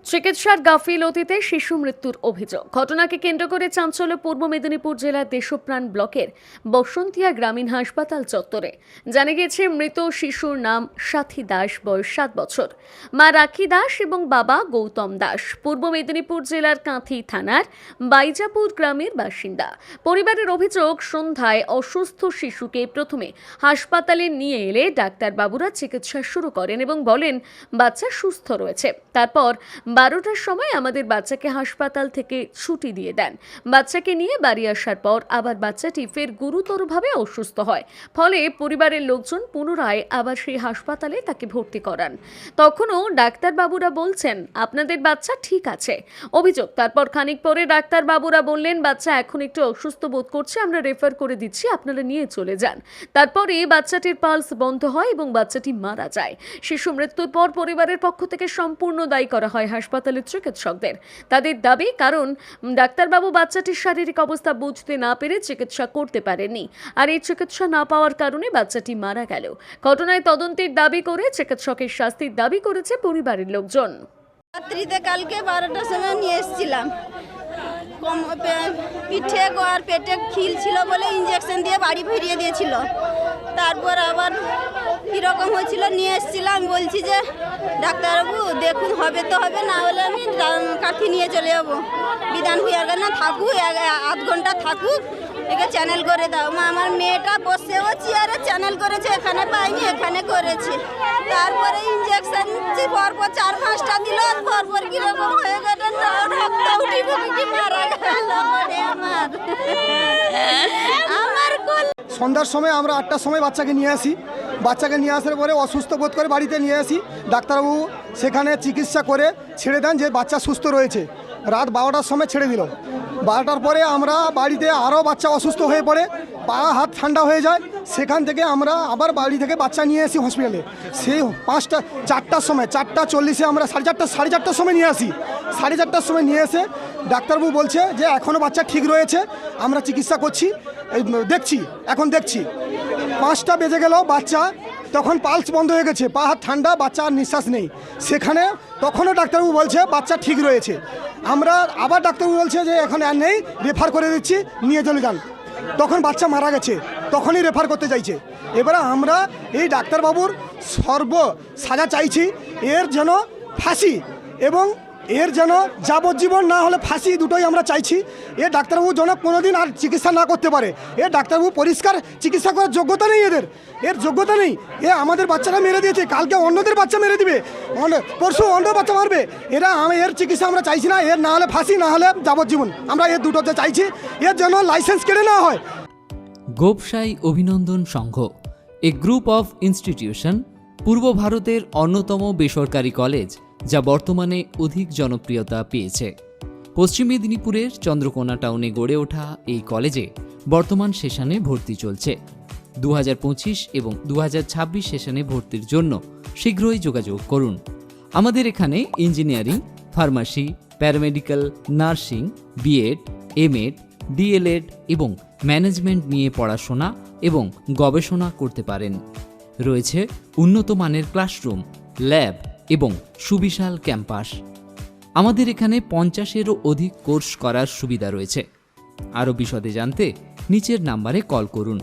চিকিৎসার গাফিলতিতে শিশু মৃত্যুর অভিযোগ। ঘটনাকে কেন্দ্র করে চাঞ্চল্য পূর্ব মেদিনীপুর জেলার দেশপ্রাণ ব্লকের বসন্তিয়া গ্রামীণ হাসপাতাল চত্বরে। জানা গেছে, মৃত শিশুর নাম সাথী দাস, বয়স 7 বছর। মা রাখি দাস এবং বাবা গৌতম দাস পূর্ব মেদিনীপুর জেলার কাঁথি থানার বাইজাপুর গ্রামের বাসিন্দা। পরিবারের অভিযোগ, সন্ধ্যায় অসুস্থ শিশুকে প্রথমে হাসপাতালে নিয়ে এলে ডাক্তারবাবুরা চিকিৎসা শুরু করেন এবং বলেন বাচ্চা সুস্থ রয়েছে। তারপর 12টার সময় আমাদের বাচ্চাকে হাসপাতাল থেকে ছুটি দিয়ে দেন। বাচ্চাকে নিয়ে বাড়ি আসার পর আবার বাচ্চাটি ফের গুরুতরভাবে অসুস্থ হয়। ফলে পরিবারের লোকজন পুনরায় আবার সেই হাসপাতালে তাকে ভর্তি করান। তখনও ডাক্তারবাবুরা বলছেন আপনাদের বাচ্চা ঠিক আছে। অভিযোগ, তারপর খানিক পরে ডাক্তারবাবুরা বললেন বাচ্চা এখন একটু অসুস্থ বোধ করছে, আমরা রেফার করে দিচ্ছি, আপনারা নিয়ে চলে যান। তারপরে বাচ্চাটির পালস বন্ধ হয় এবং বাচ্চাটি মারা যায়। শিশু মৃত্যুর পর পরিবারের পক্ষ থেকে সম্পূর্ণ দায়ী করা হয় হাসপাতালের চিকিৎসকদের। তাদের দাবি, কারণ ডাক্তারবাবু বাচ্চাটির শারীরিক অবস্থা বুঝতে না পেরে চিকিৎসা করতে পারেননি, আর এই চিকিৎসা না পাওয়ার কারণে বাচ্চাটি মারা গেল। ঘটনায় তদন্তের দাবি করে চিকিৎসকের শাস্তির দাবি করেছে পরিবারের লোকজন। রাত্রিতে কালকে 12টার সময় নিয়ে এসেছিলাম। পিঠে আর পেটে খিল ছিল বলে ইঞ্জেকশন দিয়ে বাড়ি ফিরিয়ে দিয়েছিল। তারপর আবার কীরকম হয়েছিল নিয়ে এসেছিলাম, বলছি যে ডাক্তারবাবু দেখুন হবে তো হবে, না হলে আমি কাঠি নিয়ে চলে যাবো। বিধান হইয়ার না থাকুক, 8 ঘন্টা থাকুক, একে চ্যানেল করে দাও। আমার মেয়েটা বসেও চেয়ারে চ্যানেল করেছে, এখানে পাইনি, এখানে করেছে। তারপরে ইঞ্জেকশন পরপর 4-5টা দিল, পরপর কীরকম হয়ে গেল, রক্ত উঠি কি মারা গেল আমার সন্ধ্যার সময় আমরা 8টার সময় বাচ্চাকে নিয়ে আসি। বাচ্চাকে নিয়ে আসার পরে অসুস্থ বোধ করে বাড়িতে নিয়ে আসি। ডাক্তারবাবু সেখানে চিকিৎসা করে ছেড়ে দেন যে বাচ্চা সুস্থ রয়েছে। রাত 12টার সময় ছেড়ে দিল। 12টার পরে আমরা বাড়িতে আরও বাচ্চা অসুস্থ হয়ে পড়ে, পা হাত ঠান্ডা হয়ে যায়। সেখান থেকে আমরা আবার বাড়ি থেকে বাচ্চা নিয়ে আসি হসপিটালে। সেই 4টার সময়, 4:40 আমরা 4:30 সময় নিয়ে আসি। 4:30টার সময় নিয়ে এসে ডাক্তারবাবু বলছে যে এখনও বাচ্চা ঠিক রয়েছে, আমরা চিকিৎসা করছি, এখন দেখছি। 5টা বেজে গেল, বাচ্চা তখন পালস বন্ধ হয়ে গেছে, পা হাত ঠান্ডা, বাচ্চা আর নিঃশ্বাস নেই। সেখানে তখনও ডাক্তারবাবু বলছে বাচ্চা ঠিক রয়েছে। আমরা আবার ডাক্তারবাবু বলছে যে এখন আর নেই, রেফার করে দিচ্ছি, নিয়ে চলে যান। তখন বাচ্চা মারা গেছে, তখনই রেফার করতে চাইছে। এবারে আমরা এই ডাক্তারবাবুর সাজা চাইছি, এর যেন ফাঁসি এবং এর যেন যাবজ্জীবন, না হলে ফাঁসি, দুটোই আমরা চাইছি। এ ডাক্তারবাবু যেন কোনোদিন আর চিকিৎসা না করতে পারে। এ ডাক্তারবাবু পরিষ্কার চিকিৎসা করার যোগ্যতা নেই, এর যোগ্যতা নেই। এ আমাদের বাচ্চারা মেরে দিয়েছে, কালকে অন্যদের বাচ্চা মেরে দিবে, পরশু অন্য বাচ্চা মারবে। এর চিকিৎসা আমরা চাইছি না। এর না হলে ফাঁসি, না হলে যাবজ্জীবন, আমরা এর দুটোতে চাইছি। এর যেন লাইসেন্স কেড়ে নেওয়া হয়। গোপসাই অভিনন্দন সংঘ, এ গ্রুপ অফ ইনস্টিটিউশন, পূর্ব ভারতের অন্যতম বেসরকারি কলেজ যা বর্তমানে অধিক জনপ্রিয়তা পেয়েছে। পশ্চিম মেদিনীপুরের চন্দ্রকোনা টাউনে গড়ে ওঠা এই কলেজে বর্তমান সেশনে ভর্তি চলছে। 2025 এবং 2026 সেশনে ভর্তির জন্য শীঘ্রই যোগাযোগ করুন। আমাদের এখানে engineering, pharmacy, paramedical, nursing, BEd, MEd, DElEd এবং ম্যানেজমেন্ট নিয়ে পড়াশোনা এবং গবেষণা করতে পারেন। রয়েছে উন্নত মানের ক্লাসরুম, ল্যাব এবং সুবিশাল ক্যাম্পাস। আমাদের এখানে 50-এরও অধিক কোর্স করার সুবিধা রয়েছে। আরও বিশদে জানতে নিচের নাম্বারে কল করুন।